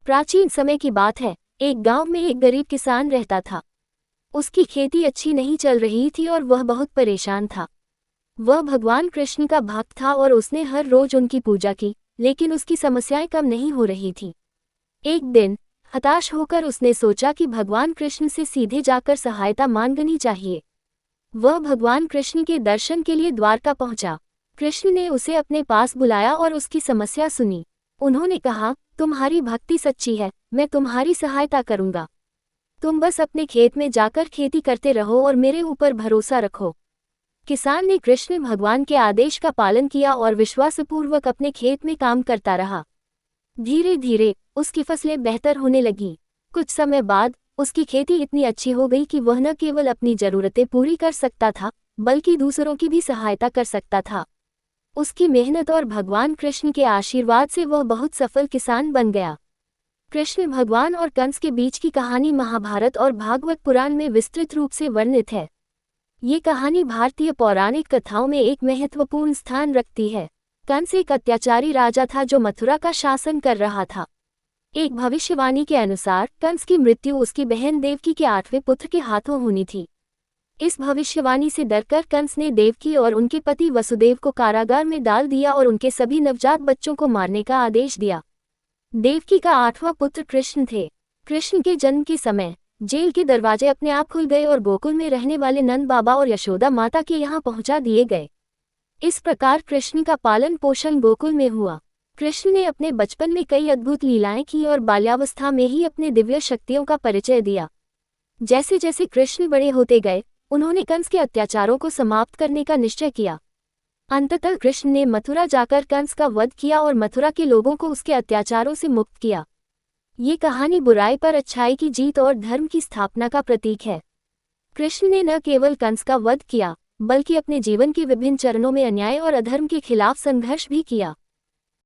प्राचीन समय की बात है। एक गांव में एक गरीब किसान रहता था। उसकी खेती अच्छी नहीं चल रही थी और वह बहुत परेशान था। वह भगवान कृष्ण का भक्त था और उसने हर रोज उनकी पूजा की, लेकिन उसकी समस्याएं कम नहीं हो रही थी। एक दिन हताश होकर उसने सोचा कि भगवान कृष्ण से सीधे जाकर सहायता मांगनी चाहिए। वह भगवान कृष्ण के दर्शन के लिए द्वारका पहुंचा। कृष्ण ने उसे अपने पास बुलाया और उसकी समस्या सुनी। उन्होंने कहा, तुम्हारी भक्ति सच्ची है, मैं तुम्हारी सहायता करूंगा। तुम बस अपने खेत में जाकर खेती करते रहो और मेरे ऊपर भरोसा रखो। किसान ने कृष्ण भगवान के आदेश का पालन किया और विश्वासपूर्वक अपने खेत में काम करता रहा। धीरे धीरे उसकी फसलें बेहतर होने लगीं। कुछ समय बाद उसकी खेती इतनी अच्छी हो गई कि वह न केवल अपनी जरूरतें पूरी कर सकता था, बल्कि दूसरों की भी सहायता कर सकता था। उसकी मेहनत और भगवान कृष्ण के आशीर्वाद से वह बहुत सफल किसान बन गया। कृष्ण भगवान और कंस के बीच की कहानी महाभारत और भागवत पुराण में विस्तृत रूप से वर्णित है। ये कहानी भारतीय पौराणिक कथाओं में एक महत्वपूर्ण स्थान रखती है। कंस एक अत्याचारी राजा था जो मथुरा का शासन कर रहा था। एक भविष्यवाणी के अनुसार कंस की मृत्यु उसकी बहन देवकी के 8वें पुत्र के हाथों होनी थी। इस भविष्यवाणी से डरकर कंस ने देवकी और उनके पति वसुदेव को कारागार में डाल दिया और उनके सभी नवजात बच्चों को मारने का आदेश दिया। देवकी का 8वां पुत्र कृष्ण थे। कृष्ण के जन्म के समय जेल के दरवाजे अपने आप खुल गए और गोकुल में रहने वाले नंद बाबा और यशोदा माता के यहाँ पहुंचा दिए गए। इस प्रकार कृष्ण का पालन पोषण गोकुल में हुआ। कृष्ण ने अपने बचपन में कई अद्भुत लीलाएं की और बाल्यावस्था में ही अपने दिव्य शक्तियों का परिचय दिया। जैसे जैसे कृष्ण बड़े होते गए, उन्होंने कंस के अत्याचारों को समाप्त करने का निश्चय किया। अंततः कृष्ण ने मथुरा जाकर कंस का वध किया और मथुरा के लोगों को उसके अत्याचारों से मुक्त किया। ये कहानी बुराई पर अच्छाई की जीत और धर्म की स्थापना का प्रतीक है। कृष्ण ने न केवल कंस का वध किया, बल्कि अपने जीवन के विभिन्न चरणों में अन्याय और अधर्म के खिलाफ संघर्ष भी किया।